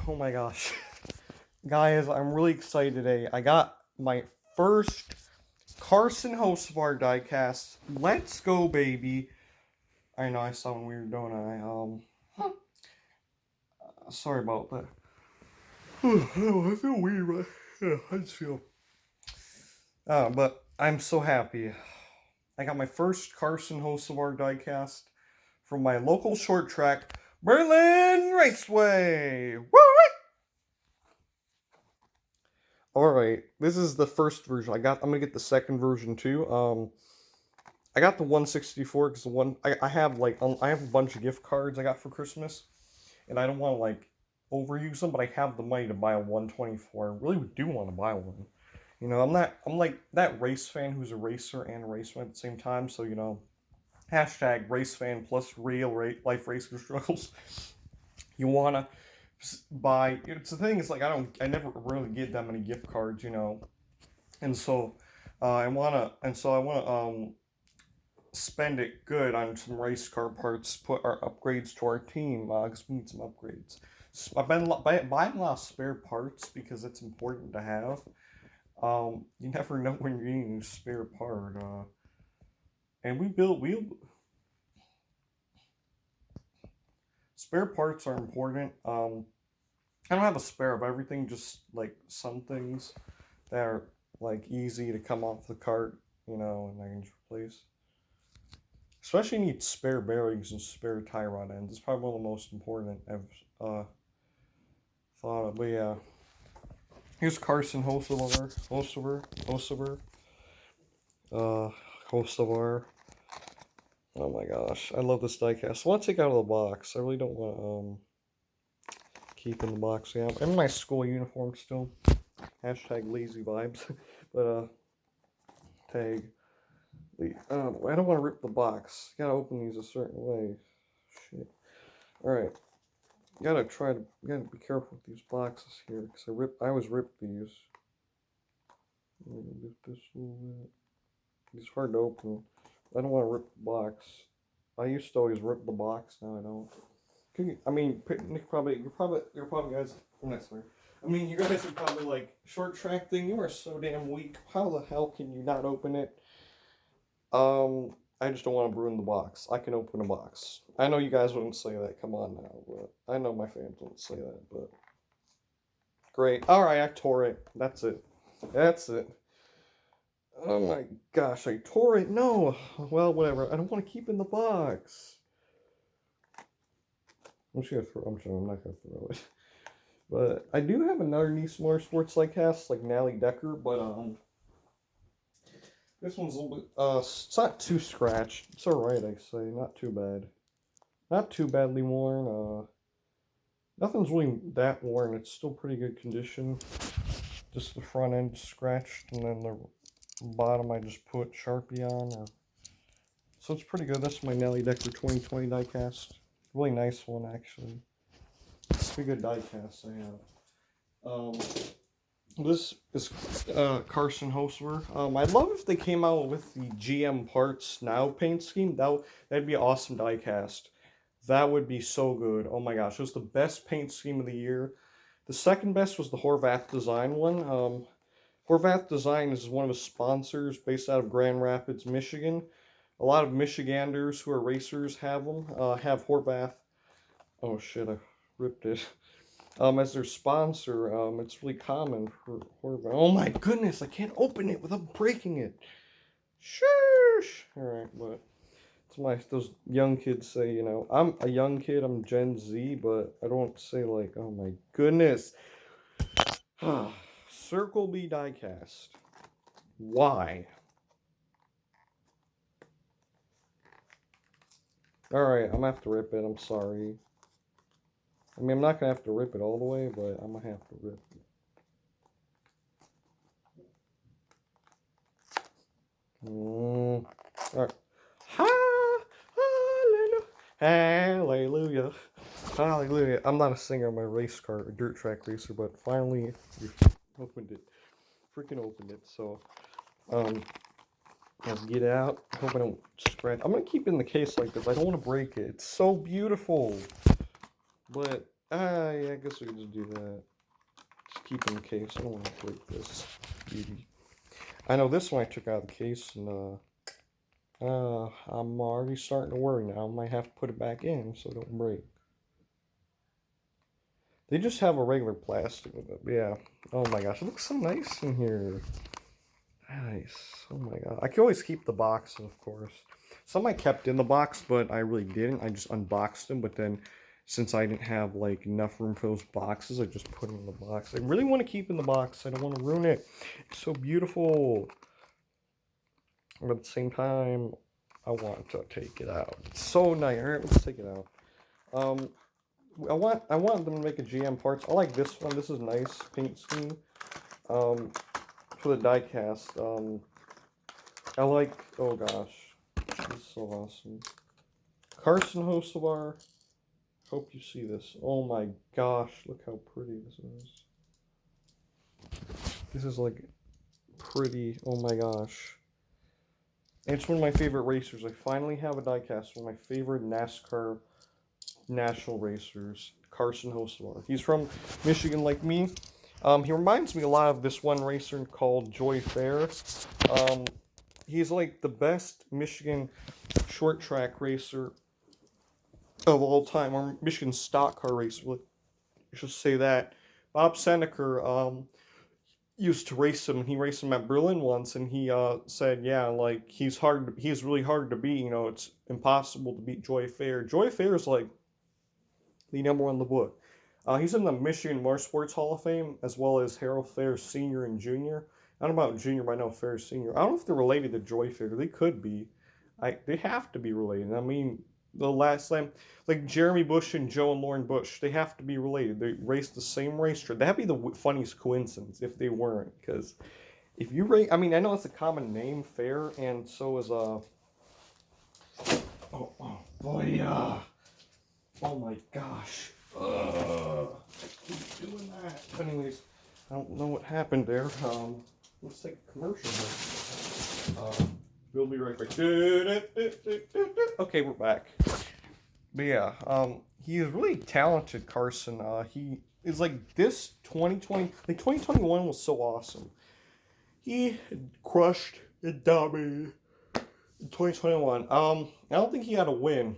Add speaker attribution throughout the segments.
Speaker 1: Oh my gosh. Guys, I'm really excited today. I got my first Carson Hocevar diecast. Let's go, baby. I know I sound weird, don't I? Sorry about that. I feel weird, but yeah, I just feel. But I'm so happy. I got my first Carson Hocevar diecast from my local short track, Berlin Raceway. Woo! Alright, this is the first version. I'm gonna get the second version too. I got the 164 because I have I have a bunch of gift cards I got for Christmas, and I don't want to overuse them, but I have the money to buy a 124. I really do want to buy one. You know, I'm like that race fan who's a racer and a racer at the same time. So hashtag race fan plus real life racer struggles. You wanna buy. It's the thing is I never really get that many gift cards, and so I wanna spend it good on some race car parts, put our upgrades to our team, because we need some upgrades. So I've been buying a lot of spare parts because it's important to have. You never know when you're needing a spare part. And spare parts are important. I don't have a spare of everything, just some things that are easy to come off the cart, and I can just replace. Especially need spare bearings and spare tie rod ends. It's probably one of the most important I've thought of. But yeah, here's Carson Hocevar. Oh my gosh, I love this diecast. I want to take it out of the box. I really don't want to keep in the box. Yeah, I'm in my school uniform still. Hashtag lazy vibes. But tag. I don't want to rip the box. Gotta open these a certain way. Shit. Alright. Gotta be careful with these boxes here, because I always rip these. Lift this a little bit. It's hard to open. I don't want to rip the box. I used to always rip the box, now I don't. I mean, you're probably guys, I'm not sorry. I mean, you guys are probably like, short track thing, you are so damn weak. How the hell can you not open it? I just don't want to ruin the box. I can open a box. I know you guys wouldn't say that, come on now, but I know my fans wouldn't say that, but great. Alright, I tore it. That's it. Oh my gosh, I tore it. No. Well, whatever. I don't want to keep in the box. I'm not gonna throw it. But I do have another Niece Motorsports diecast, like Nally Decker, but this one's a little bit, it's not too scratched. It's alright, I say. Not too bad. Not too badly worn. Nothing's really that worn. It's still pretty good condition. Just the front end scratched, and then the bottom I just put Sharpie on. So it's pretty good. That's my Nally Decker 2020 diecast. Really nice one, actually. Pretty good diecast I have. This is Carson Hocevar. I'd love if they came out with the GM Parts Now paint scheme. That'd be an awesome diecast. That would be so good. Oh my gosh, it was the best paint scheme of the year. The second best was the Horvath Design one. Horvath Design is one of the sponsors based out of Grand Rapids, Michigan. A lot of Michiganders who are racers have them. Have Horvath. Oh shit, I ripped it. As their sponsor. It's really common for Horvath. Oh my goodness, I can't open it without breaking it. Shush! Alright, but those young kids say, I'm a young kid, I'm Gen Z, but I don't say oh my goodness. Circle B diecast. Why? Alright, I'm gonna have to rip it, I'm sorry. I mean, I'm not gonna have to rip it all the way, but I'm gonna have to rip it. Alright. Hallelujah. Hallelujah. I'm not a singer, I'm a race car, a dirt track racer, but finally, we opened it. Freaking opened it, so, let's get it out. Hope I don't scratch. I'm gonna keep it in the case like this. I don't want to break it. It's so beautiful. But Yeah, I guess we could just do that. Just keep it in the case. I don't want to break this beauty. I know this one I took out of the case, and I'm already starting to worry now. I might have to put it back in so it don't break. They just have a regular plastic with it. Yeah. Oh my gosh, it looks so nice in here. Nice. Oh my god. I can always keep the boxes, of course. Some I kept in the box, but I really didn't. I just unboxed them, but then since I didn't have like enough room for those boxes, I just put them in the box. I really want to keep in the box. I don't want to ruin it. It's so beautiful. But at the same time, I want to take it out. It's so nice. Alright, let's take it out. Um I want them to make a GM parts. I like this one. This is nice paint scheme. Um for the diecast. I like, oh gosh, this is so awesome. Carson Hocevar, hope you see this. Oh my gosh, look how pretty this is. This is like pretty, oh my gosh. And it's one of my favorite racers. I finally have a diecast, one of my favorite NASCAR national racers, Carson Hocevar. He's from Michigan like me. He reminds me a lot of this one racer called Joy Fair. Um, he's like the best Michigan short track racer of all time, or Michigan stock car racer. Let's just say that. Bob Seneker used to race him. He raced him at Berlin once, and he said, "Yeah, like he's really hard to beat. You know, it's impossible to beat Joy Fair. Joy Fair is like the number one in the book. He's in the Michigan Motorsports Hall of Fame, as well as Harold Fair Sr. and Jr. I don't know about Jr., but I know Fair Sr. I don't know if they're related to Joy Fair. They could be. They have to be related. I mean, the last time, like Jeremy Bush and Joe and Lauren Bush, they have to be related. They raced the same racetrack. That'd be the funniest coincidence if they weren't. Because if you race, I mean, I know it's a common name, Fair, and so is oh boy, oh my gosh. I keep doing that. Anyways, I don't know what happened there. Let's take a commercial break. We'll be right back. Okay, we're back. But yeah, he is really talented, Carson. He is like this 2020, like 2021 was so awesome. He crushed and dominated in 2021. I don't think he had a win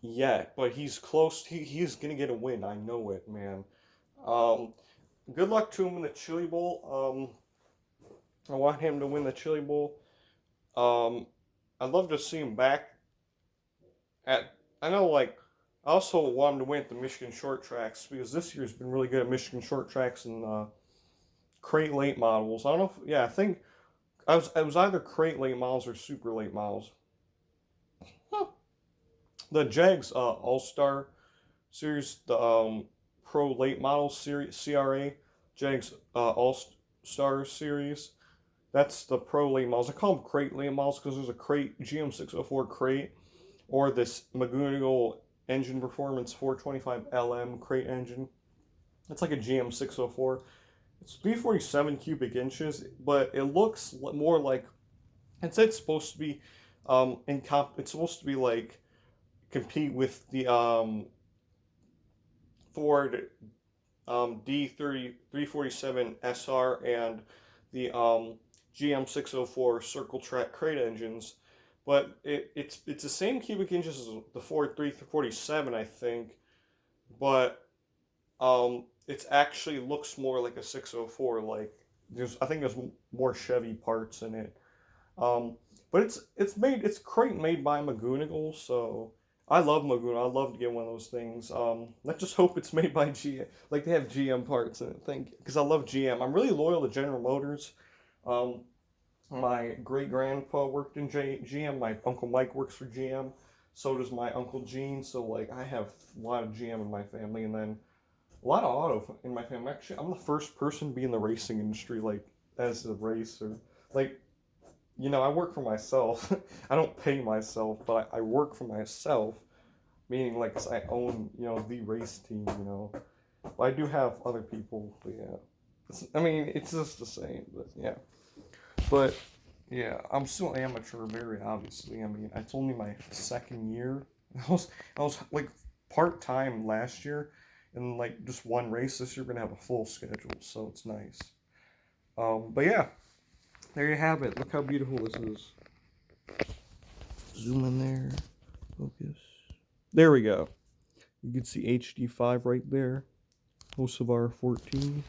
Speaker 1: yet, but he's close. He's gonna get a win. I know it, man. Um, good luck to him in the Chili Bowl. I want him to win the Chili Bowl. I'd love to see him back at. I know, like, I also want him to win at the Michigan Short Tracks because this year's been really good at Michigan Short Tracks and crate late models. I don't know. Yeah, I think I was either crate late models or super late models. Huh. The Jags All Star Series, the Pro Late Model Series, CRA, Jags All Star Series. That's the Pro Late Models. I call them crate late models because there's a crate GM604 crate or this McGonigal Engine Performance 425 LM crate engine. It's like a GM604. It's 347 cubic inches, but it looks more like it's supposed to be it's supposed to be like compete with the Ford D30 347 SR and the GM604 Circle Track crate engines, but it's the same cubic inches as the Ford 347, I think, but it's actually looks more like a 604. Like I think there's more Chevy parts in it. Um, but it's crate made by McGonigal, so I love Maguna. I'd love to get one of those things. Let's just hope it's made by GM. Like they have GM parts in it. Thank because I love GM. I'm really loyal to General Motors. Um, my great grandpa worked in GM. My uncle Mike works for GM. So does my uncle Gene. So like I have a lot of GM in my family, and then a lot of auto in my family. Actually, I'm the first person to be in the racing industry, like as a racer. Like I work for myself. I don't pay myself, but I work for myself, meaning like I own, the race team, But I do have other people, but yeah. I mean, it's just the same, but yeah. But yeah, I'm still amateur, very obviously. I mean, it's only my second year. I was like part time last year, and like just one race. This year we're gonna have a full schedule, so it's nice. But yeah, there you have it. Look how beautiful this is. Zoom in there. Focus. There we go. You can see HD5 right there. Hocevar 14.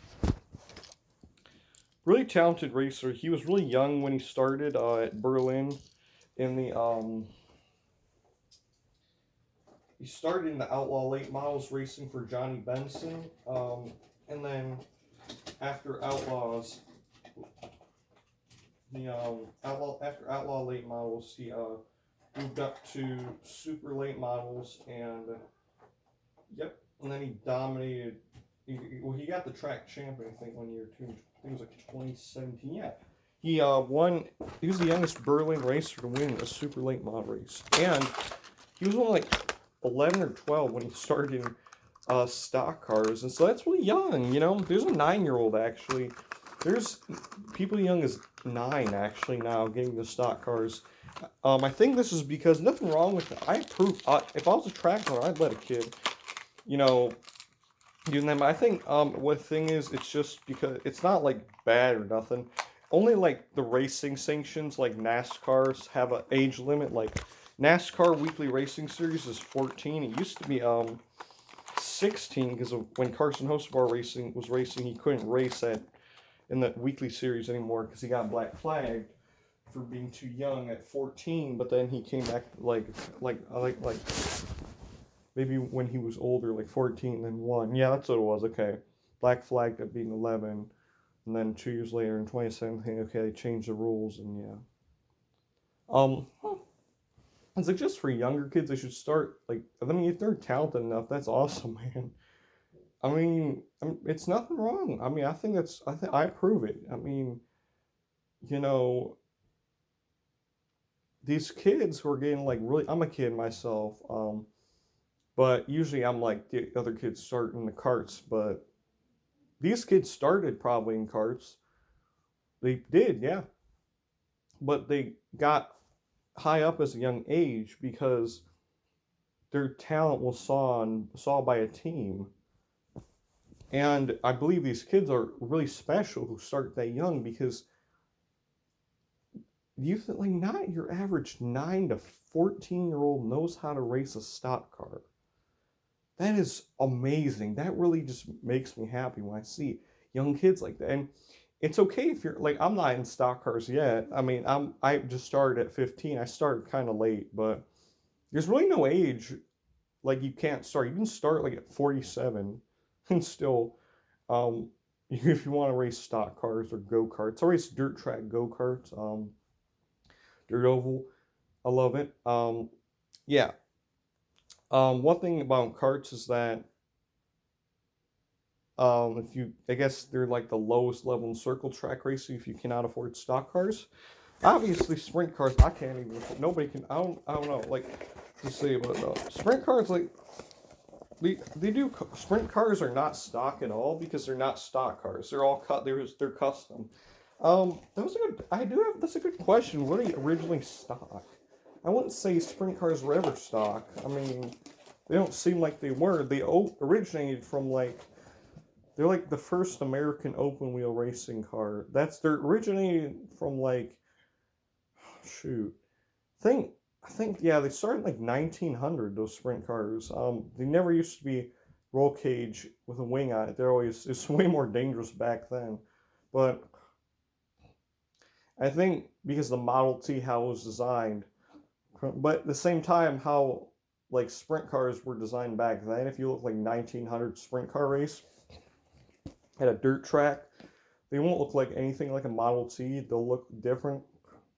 Speaker 1: Really talented racer. He was really young when he started at Berlin in the he started in the Outlaw Late Models racing for Johnny Benson. And then after Outlaws, after Outlaw Late Models, he moved up to Super Late Models, and yep, and then he dominated. He got the track champion, I think, 1 year too. I think it was like 2017. Yeah, he won. He was the youngest Berlin racer to win a Super Late Model race, and he was only like 11 or 12 when he started in stock cars, and so that's really young. You know, there's a 9-year-old actually. There's people young as 9 actually now getting the stock cars. I think this is because nothing wrong with it. I approve. If I was a track owner, I'd let a kid, you know, do them. I think what the thing is, it's just because it's not like bad or nothing. Only like the racing sanctions, like NASCARs, have an age limit. Like NASCAR Weekly Racing Series is 14. It used to be 16 because when Carson Hocevar was racing, he couldn't race in the weekly series anymore because he got black flagged for being too young at 14. But then he came back like maybe when he was older, like 14, then won. Yeah, that's what it was. Okay, black flagged at being 11, and then 2 years later in 2017, okay, they changed the rules, and yeah. It's like just for younger kids, they should start like. I mean, if they're talented enough, that's awesome, man. I mean, it's nothing wrong. I mean, I think I approve it. I mean, you know, these kids who are getting like really. I'm a kid myself. But usually I'm like the other kids start in the carts, but these kids started probably in carts. They did, yeah. But they got high up as a young age because their talent was saw by a team. And I believe these kids are really special who start that young because you think like not your average 9 to 14-year-old knows how to race a stock car. That is amazing. That really just makes me happy when I see young kids like that. And it's okay if you're like I'm not in stock cars yet. I mean, I just started at 15. I started kind of late, but there's really no age like you can't start. You can start like at 47 and still if you want to race stock cars or go-karts. I race dirt track go-karts, dirt oval. I love it. Yeah. One thing about karts is that if you, I guess they're like the lowest level in circle track racing if you cannot afford stock cars. Obviously, sprint cars, I can't even. Nobody can. I don't know. Like to say, but sprint cars, like they do. Sprint cars are not stock at all because they're not stock cars. They're all cut. They're custom. That was a good. I do have. That's a good question. Were they originally stock? I wouldn't say sprint cars were ever stock. I mean, they don't seem like they were. They originated from like. They're like the first American open wheel racing car. They're originated from like shoot. I think yeah, they started like 1900 those sprint cars. They never used to be roll cage with a wing on it. It's way more dangerous back then. But I think because the Model T how it was designed, but at the same time how like sprint cars were designed back then. If you look like 1900 sprint car race at a dirt track, they won't look like anything like a Model T. They'll look different.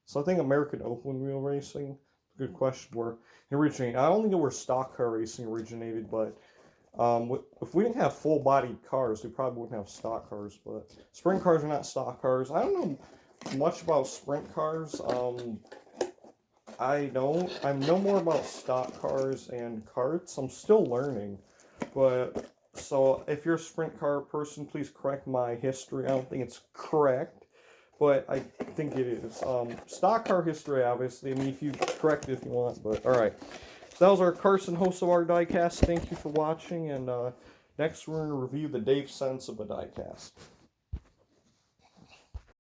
Speaker 1: So I think American open wheel racing, good question, where it originated. I don't know where stock car racing originated, but if we didn't have full bodied cars, we probably wouldn't have stock cars. But sprint cars are not stock cars. I don't know much about sprint cars. I know more about stock cars and karts. I'm still learning, but so if you're a sprint car person, please correct my history. I don't think it's correct, but I think it is. Stock car history, obviously. I mean, if you correct it if you want, but all right. So that was our Carson Hocevar diecast. Thank you for watching, and Next, we're going to review the Dave Sensiba diecast.